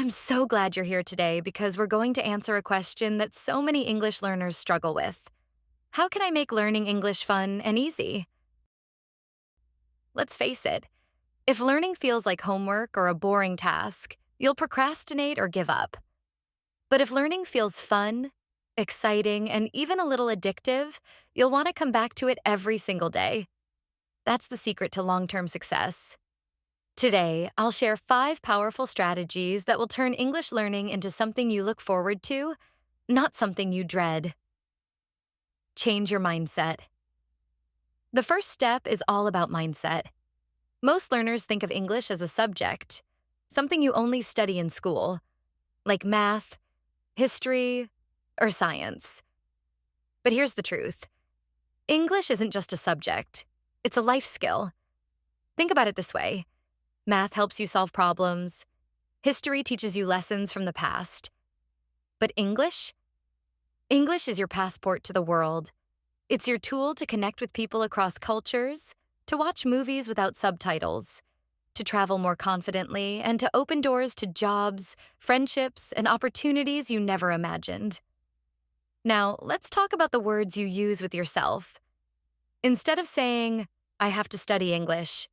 I'm so glad you're here today because we're going to answer a question that so many English learners struggle with. How can I make learning English fun and easy? Let's face it, if learning feels like homework or a boring task, you'll procrastinate or give up. But if learning feels fun, exciting, and even a little addictive, you'll want to come back to it every single day. That's the secret to long term success. Today, I'll share 5 powerful strategies that will turn English learning into something you look forward to, not something you dread. Change your mindset. The first step is all about mindset. Most learners think of English as a subject, something you only study in school, like math, history, or science. But here's the truth. English isn't just a subject, it's a life skill. Think about it this way. Math helps you solve problems. History teaches you lessons from the past. But English? English is your passport to the world. It's your tool to connect with people across cultures, to watch movies without subtitles, to travel more confidently, and to open doors to jobs, friendships, and opportunities you never imagined. Now, let's talk about the words you use with yourself. Instead of saying, I have to study English,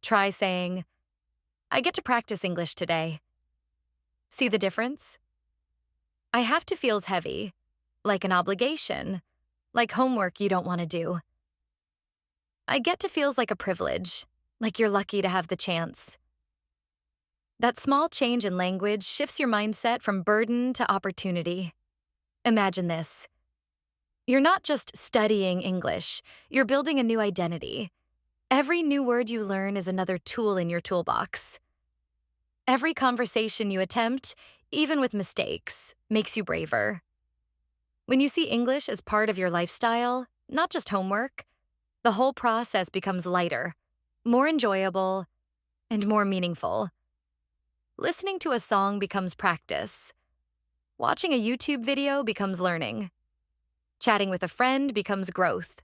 try saying, I get to practice English today. See the difference? I have to feels heavy, like an obligation, like homework you don't want to do. I get to feels like a privilege, like you're lucky to have the chance. That small change in language shifts your mindset from burden to opportunity. Imagine this. You're not just studying English, you're building a new identity. Every new word you learn is another tool in your toolbox. Every conversation you attempt, even with mistakes, makes you braver. When you see English as part of your lifestyle, not just homework, the whole process becomes lighter, more enjoyable, and more meaningful. Listening to a song becomes practice. Watching a YouTube video becomes learning. Chatting with a friend becomes growth.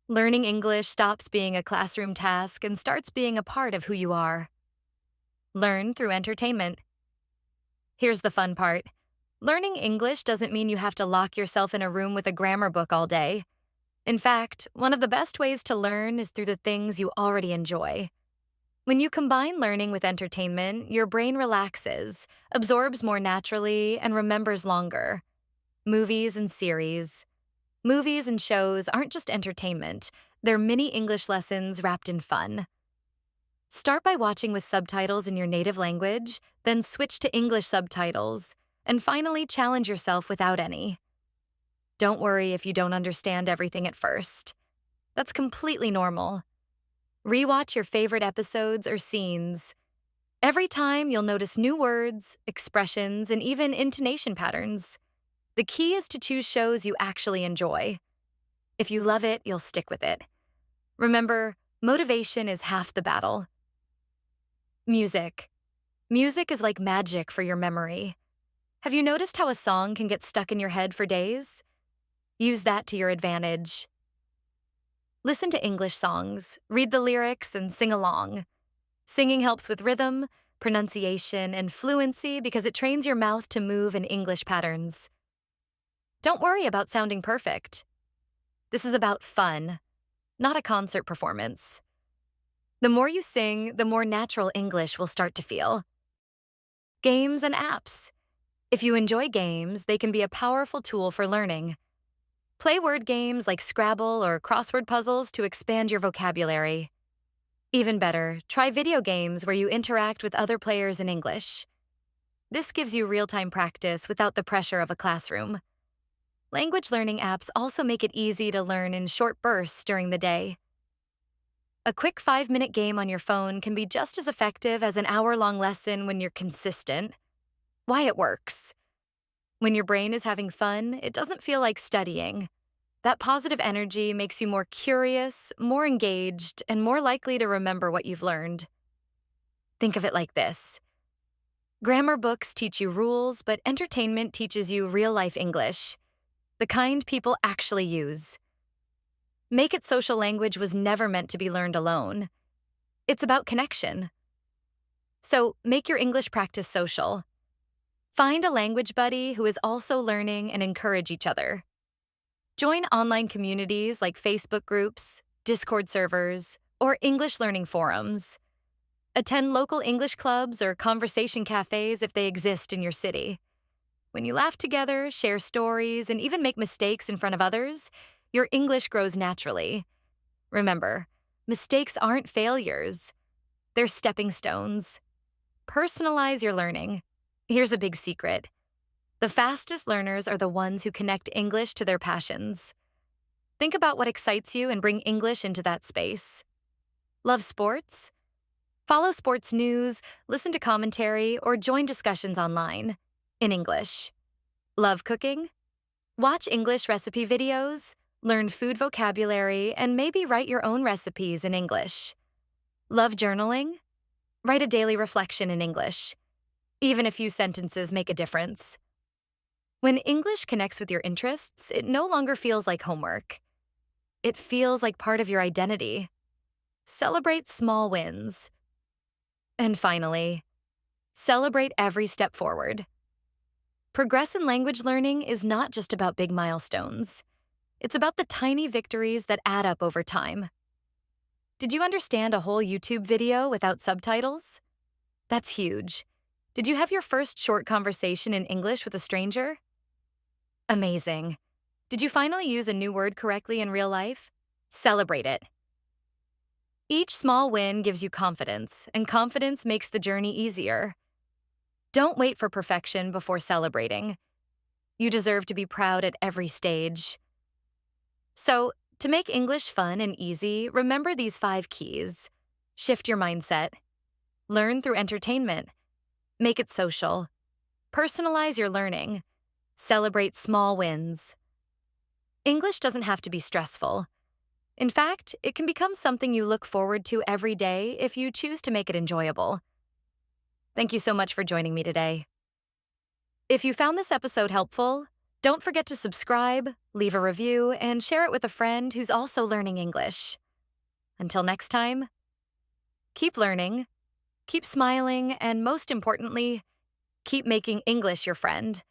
Learning English stops being a classroom task and starts being a part of who you are. Learn through entertainment. Here's the fun part. Learning English doesn't mean you have to lock yourself in a room with a grammar book all day. In fact, one of the best ways to learn is through the things you already enjoy. When you combine learning with entertainment, your brain relaxes, absorbs more naturally, and remembers longer. Movies and series. Movies and shows aren't just entertainment, they're mini English lessons wrapped in fun. Start by watching with subtitles in your native language, then switch to English subtitles, and finally challenge yourself without any. Don't worry if you don't understand everything at first. That's completely normal. Rewatch your favorite episodes or scenes. Every time you'll notice new words, expressions, and even intonation patterns. The key is to choose shows you actually enjoy. If you love it, you'll stick with it. Remember, motivation is half the battle. Music. Music is like magic for your memory. Have you noticed how a song can get stuck in your head for days? Use that to your advantage. Listen to English songs, read the lyrics, and sing along. Singing helps with rhythm, pronunciation, and fluency because it trains your mouth to move in English patterns. Don't worry about sounding perfect. This is about fun, not a concert performance. The more you sing, the more natural English will start to feel. Games and apps. If you enjoy games, they can be a powerful tool for learning. Play word games like Scrabble or crossword puzzles to expand your vocabulary. Even better, try video games where you interact with other players in English. This gives you real-time practice without the pressure of a classroom. Language learning apps also make it easy to learn in short bursts during the day. A quick 5-minute game on your phone can be just as effective as an hour-long lesson when you're consistent. Why it works. When your brain is having fun, it doesn't feel like studying. That positive energy makes you more curious, more engaged, and more likely to remember what you've learned. Think of it like this. Grammar books teach you rules, but entertainment teaches you real-life English, the kind people actually use. Make It Social language was never meant to be learned alone. It's about connection. So make your English practice social. Find a language buddy who is also learning and encourage each other. Join online communities like Facebook groups, Discord servers, or English learning forums. Attend local English clubs or conversation cafes if they exist in your city. When you laugh together, share stories, and even make mistakes in front of others, your English grows naturally. Remember, mistakes aren't failures, they're stepping stones. Personalize your learning. Here's a big secret: the fastest learners are the ones who connect English to their passions. Think about what excites you and bring English into that space. Love sports? Follow sports news, listen to commentary, or join discussions online in English. Love cooking? Watch English recipe videos, learn food vocabulary, and maybe write your own recipes in English. Love journaling? Write a daily reflection in English. Even a few sentences make a difference. When English connects with your interests, it no longer feels like homework. It feels like part of your identity. Celebrate small wins. And finally, celebrate every step forward. Progress in language learning is not just about big milestones. It's about the tiny victories that add up over time. Did you understand a whole YouTube video without subtitles? That's huge. Did you have your first short conversation in English with a stranger? Amazing. Did you finally use a new word correctly in real life? Celebrate it. Each small win gives you confidence, and confidence makes the journey easier. Don't wait for perfection before celebrating. You deserve to be proud at every stage. So, to make English fun and easy, remember these 5 keys. Shift your mindset. Learn through entertainment. Make it social. Personalize your learning. Celebrate small wins. English doesn't have to be stressful. In fact, it can become something you look forward to every day if you choose to make it enjoyable. Thank you so much for joining me today. If you found this episode helpful, don't forget to subscribe, leave a review, and share it with a friend who's also learning English. Until next time, keep learning, keep smiling, and most importantly, keep making English your friend.